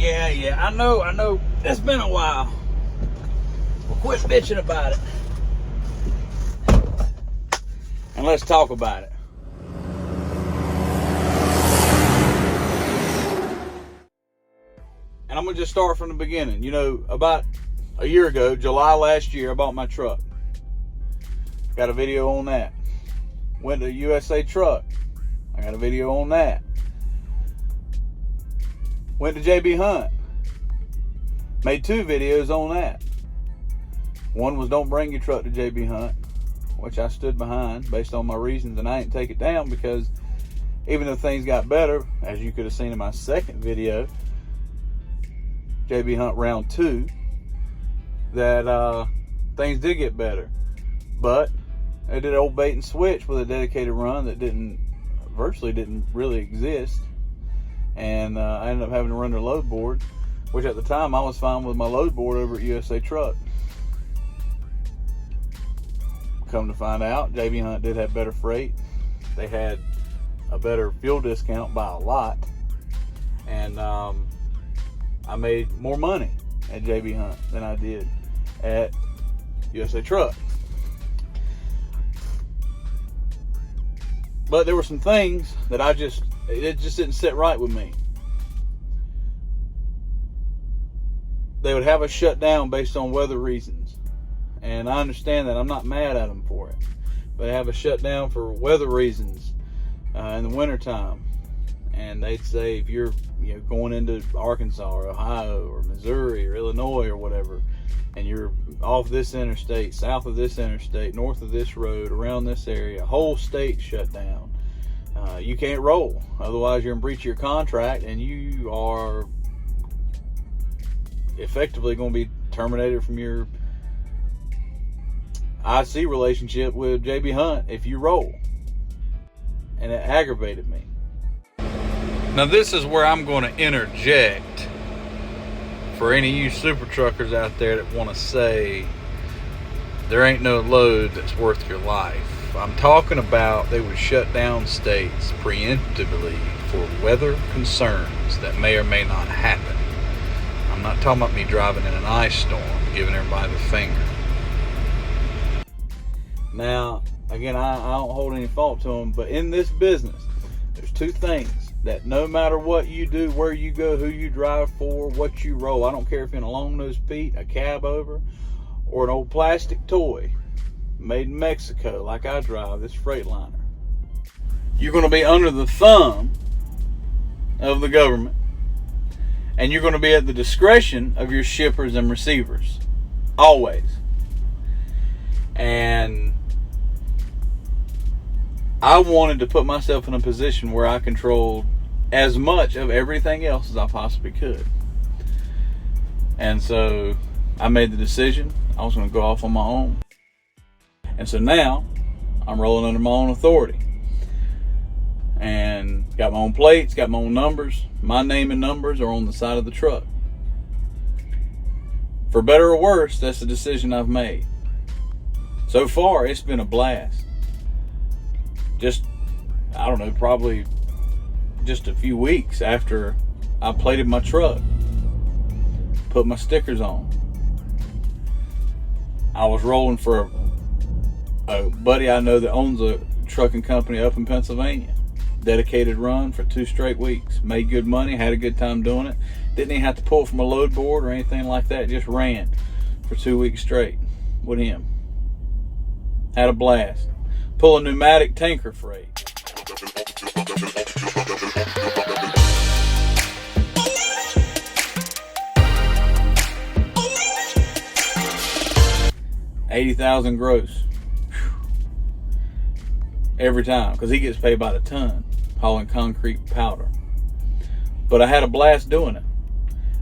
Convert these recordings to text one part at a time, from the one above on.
Yeah, I know. It's been a while. Well, quit bitching about it. And let's talk about it. And I'm going to just start from the beginning. You know, about a year ago, July last year, I bought my truck. Got a video on that. Went to USA Truck. I got a video on that. Went to JB Hunt. Made 2 videos on that. One was don't bring your truck to JB Hunt, which I stood behind based on my reasons, and I didn't take it down because even though things got better, as you could have seen in my second video, JB Hunt round 2, that things did get better. But I did an old bait and switch with a dedicated run that virtually didn't really exist. And I ended up having to run their load board, which at the time I was fine with my load board over at USA Truck. Come to find out, JB Hunt did have better freight. They had a better fuel discount by a lot. And I made more money at JB Hunt than I did at USA Truck. But there were some things that it just didn't sit right with me. They would have us shut down based on weather reasons. And I understand that. I'm not mad at them for it. But they have us shut down for weather reasons in the wintertime. And they'd say if you're going into Arkansas or Ohio or Missouri or Illinois or whatever, and you're off this interstate, south of this interstate, north of this road, around this area, whole state shut down. You can't roll. Otherwise, you're in breach of your contract, and you are effectively going to be terminated from your IC relationship with JB Hunt if you roll. And it aggravated me. Now, this is where I'm going to interject for any of you super truckers out there that want to say there ain't no load that's worth your life. I'm talking about they would shut down states preemptively for weather concerns that may or may not happen. I'm not talking about me driving in an ice storm, giving everybody the finger. Now, again, I don't hold any fault to them, but in this business, there's 2 things that no matter what you do, where you go, who you drive for, what you roll, I don't care if you're in a long-nosed Pete, a cab over, or an old plastic toy made in Mexico like I drive this Freightliner. You're going to be under the thumb of the government, and you're going to be at the discretion of your shippers and receivers. Always. And I wanted to put myself in a position where I controlled as much of everything else as I possibly could. And so I made the decision I was going to go off on my own. And so now I'm rolling under my own authority. And got my own plates, got my own numbers. My name and numbers are on the side of the truck. For better or worse, that's the decision I've made. So far, it's been a blast. Just, I don't know, probably just a few weeks after I plated my truck, put my stickers on, I was rolling for a buddy I know that owns a trucking company up in Pennsylvania. Dedicated run for 2 straight weeks. Made good money, had a good time doing it. Didn't even have to pull from a load board or anything like that. Just ran for 2 weeks straight with him. Had a blast. Pull a pneumatic tanker freight. $80,000 gross. Every time, because he gets paid by the ton hauling concrete powder. But I had a blast doing it.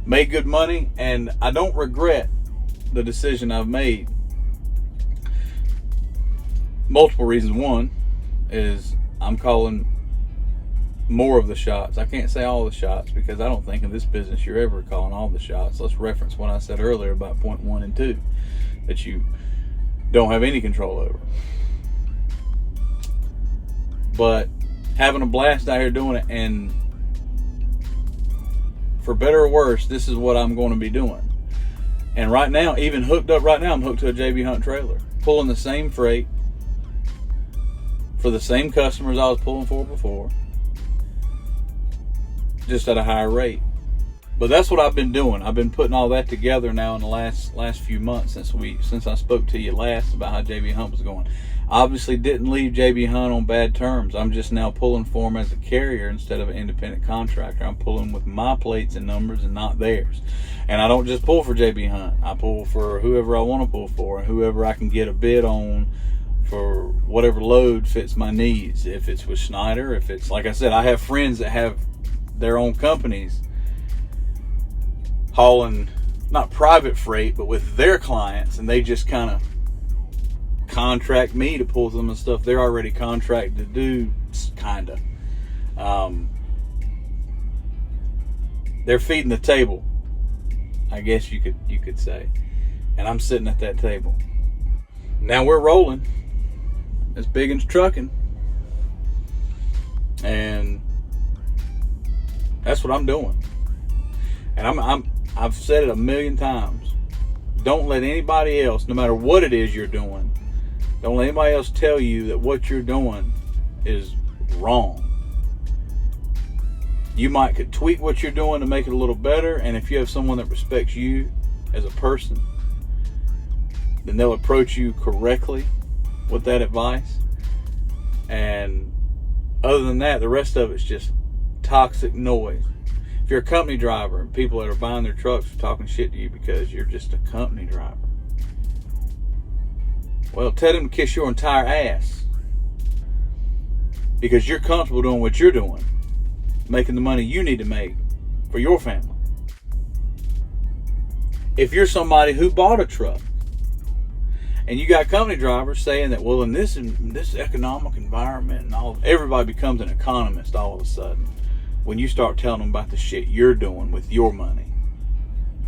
Made good money, and I don't regret the decision I've made. Multiple reasons. One is I'm calling more of the shots. I can't say all the shots because I don't think in this business you're ever calling all the shots. Let's reference what I said earlier about point 1 and 2 that you don't have any control over. But having a blast out here doing it, and for better or worse, this is what I'm going to be doing. And right now, even hooked up right now, I'm hooked to a JB Hunt trailer, pulling the same freight for the same customers I was pulling for before, just at a higher rate. But that's what I've been doing. I've been putting all that together now in the last few months since I spoke to you last about how JB Hunt was going. Obviously didn't leave JB Hunt on bad terms. I'm just now pulling for them as a carrier instead of an independent contractor. I'm pulling with my plates and numbers and not theirs. And I don't just pull for JB Hunt. I pull for whoever I want to pull for and whoever I can get a bid on for whatever load fits my needs. If it's with Schneider, if it's, like I said, I have friends that have their own companies hauling, not private freight, but with their clients, and they just kind of contract me to pull them and stuff they're already contracted to do, kind of. They're feeding the table, I guess you could say, and I'm sitting at that table. Now we're rolling. It's Bigginz Trucking, and that's what I'm doing. And I've said it a million times. Don't let anybody else, no matter what it is you're doing, don't let anybody else tell you that what you're doing is wrong. You could tweak what you're doing to make it a little better, and if you have someone that respects you as a person, then they'll approach you correctly with that advice. And other than that, the rest of it's just toxic noise. If you're a company driver and people that are buying their trucks are talking shit to you because you're just a company driver, well, tell them to kiss your entire ass, because you're comfortable doing what you're doing, making the money you need to make for your family. If you're somebody who bought a truck and you got company drivers saying that, well, in this economic environment and all, everybody becomes an economist all of a sudden when you start telling them about the shit you're doing with your money,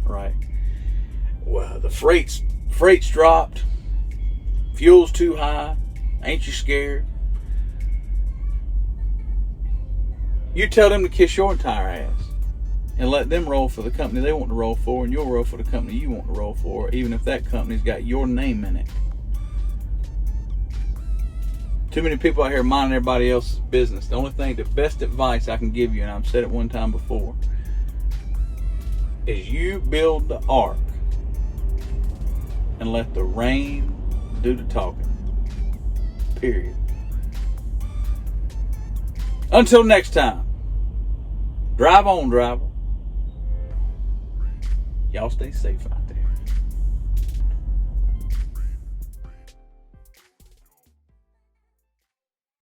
right? Well, the freight's dropped, fuel's too high, ain't you scared? You tell them to kiss your entire ass and let them roll for the company they want to roll for, and you'll roll for the company you want to roll for, even if that company's got your name in it. Too many people out here minding everybody else's business. The best advice I can give you, and I've said it one time before, is you build the ark and let the rain do the talking. Period. Until next time, drive on, driver. Y'all stay safe out there.